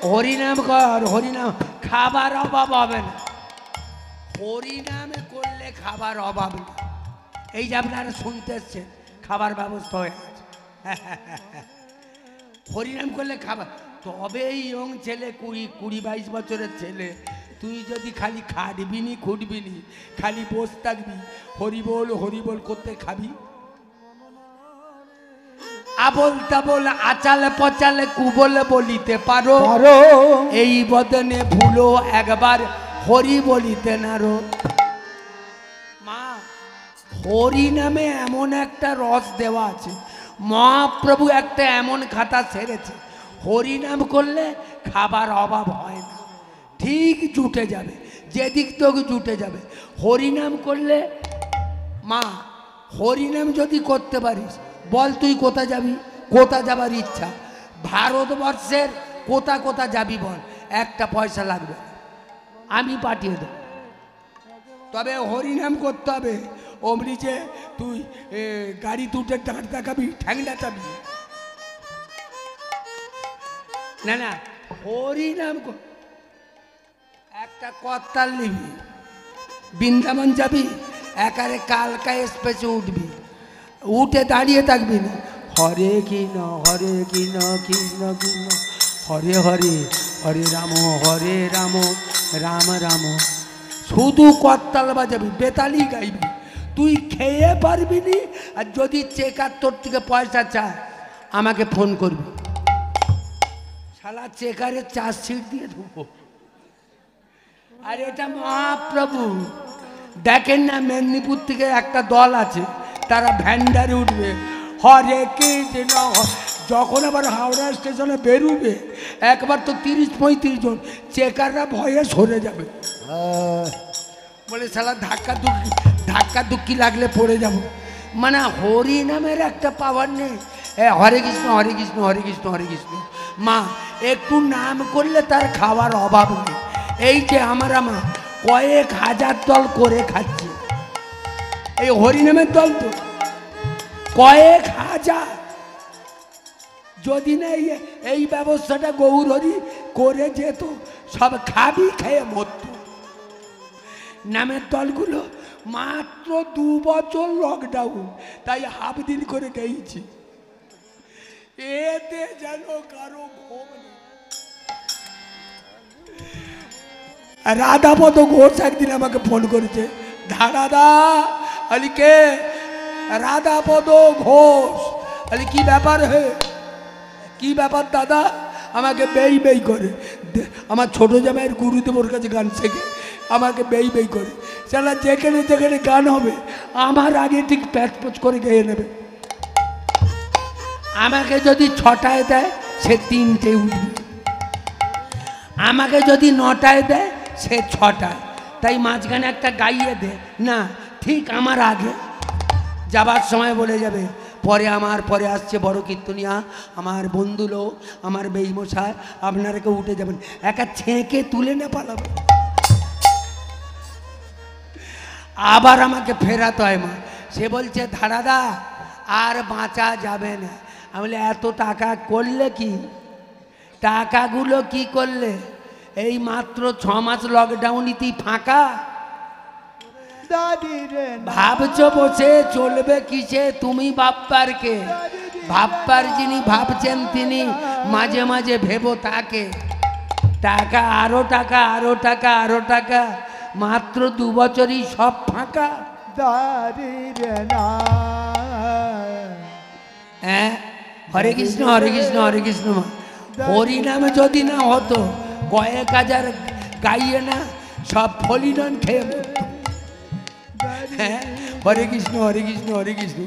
হরিনাম কর, হরিনাম, খাবার অভাব হবে না। হরিনামে করলে খাবার অভাব না। এই যে আপনারা শুনতে এসছেন, খাবার ব্যবস্থা হয়ে আছে। হরিনাম করলে খাবার। তবে এই ইয়ং ছেলে, 20-22 বছরের ছেলে, তুই যদি খালি খাটবি নি খুটবি নি, খালি বসে থাকবি, হরিবোল হরিবোল করতে খাবি। আবল তাবল আচালে পচালে কুবলে বলিতে পারো, এই বদনে ভুলো একবার হরি বলিতে নারো। মা, হরি নামে এমন একটা রস দেওয়া আছে, মহাপ্রভু একটা এমন খাতা ছেড়েছে, হরি নাম করলে খাবার অভাব হয় না, ঠিক জুটে যাবে, যেদিক তোকে জুটে যাবে। হরিনাম করলে মা, হরিনাম যদি করতে পারিস, বল তুই কোথা যাবি, কোথা যাবার ইচ্ছা, ভারতবর্ষের কোথা কোথা যাবি বল, একটা পয়সা লাগবে, আমি পাঠিয়ে দেব। তবে হরিনাম করতে হবে। অমনি যে তুই গাড়ি তুটে দাঁড় দেখাবি, ঠ্যাংটা চাবি না, না, হরিনাম একটা কর্তাল নিবি, বৃন্দাবন যাবি, একারে কালকা এক্সপ্রেসে উঠবি, উঠে দাঁড়িয়ে থাকবি না, হরে কৃষ্ণ কৃষ্ণ কৃষ্ণ হরে হরে, হরে রাম রাম রাম, শুধু করতাল বাজাবি, বেতালি গাইবি, তুই খেয়ে পারবি নি। আর যদি চেকার তোর থেকে পয়সা চায়, আমাকে ফোন করবি, শালা চেকারের চার্জশিট দিয়ে ঢুকবো। আর এটা মহাপ্রভু দেখেন না, মেদিনীপুর থেকে একটা দল আছে, তারা ভ্যান্ডারে উঠবে, হরে কৃষ্ণ। যখন আবার হাওড়া স্টেশনে বেরোবে, একবার তো 30-35 জন চেকাররা ভয়ে সরে যাবে, বলে শালা ধাক্কা ধুক্কি লাগলে পড়ে যাব। মানে হরি নামের একটা পাওয়ার নেই। হরে কৃষ্ণ হরে কৃষ্ণ হরে কৃষ্ণ হরে কৃষ্ণ। মা, একটু নাম করলে তার খাওয়ার অভাব নেই। এই যে আমরা মা কয়েক হাজার দল করে খাচ্ছি, এই হরিনামের দল তো কয়েক হাজার। যদি না এই ব্যবস্থাটা গৌর হরি করে যেত, সব খাবি খেয়ে মরত। নামের দলগুলো মাত্র 2 বছর লকডাউন, তাই হাফ দিন করে গেছি, এতে যেন কারো ঘুম নেই। রাধাপদ ঘোষ একদিন আমাকে ফোন করেছে, দাদা আলি কে? রাধাপদ ঘোষ। আলি কি ব্যাপার হে? কি ব্যাপার দাদা? আমাকে বেই বেই করে, আমার ছোট জামাইয়ের গুরুদেবর কাছে গান শেখে, আমাকে বেই বেই করে, সেটা যেখানে যেখানে গান হবে আমার আগে ঠিক প্যাচপচ করে গেয়ে নেবে। আমাকে যদি 6টায় দেয়, সে 3টে উঠবে, আমাকে যদি 9টায় দেয়, সে 6টায়। তাই মাঝখানে একটা গাইয়ে দে না, ঠিক আমার আগে যাবার সময় বলে যাবে, আমার পরে আসছে বড় কীর্তনিয়া, আমার বন্ধু লোক, আমার বেইমশাই, আপনারা কেউ উঠে যাবেন, একা ছেঁকে তুলে না পালাবে। আবার আমাকে ফেরাতে হয় মা। সে বলছে দাদা আর বাঁচা যাবে না। আমি বলি এত টাকা করলে কি? টাকাগুলো কি করলে? এই মাত্র 6 মাস লকডাউনই ফাঁকা। ভাবছো বসে চলবে কিসে? তুমি ভাববার কে? ভাববার যিনি ভাবছেন তিনি, মাঝে মাঝে ভেবো তাকে। টাকা আরো টাকা আরো টাকা আরো টাকা, মাত্র 2 বছরই সব ফাঁকা। হ্যাঁ, হরে কৃষ্ণ হরে কৃষ্ণ হরে কৃষ্ণ। হরি নামে যদি না হতো, কয়েক হাজার গাইয়ে না সব ফলিনন খেয়ে মরতো। হ্যাঁ, হরে কৃষ্ণ হরে কৃষ্ণ হরে কৃষ্ণ।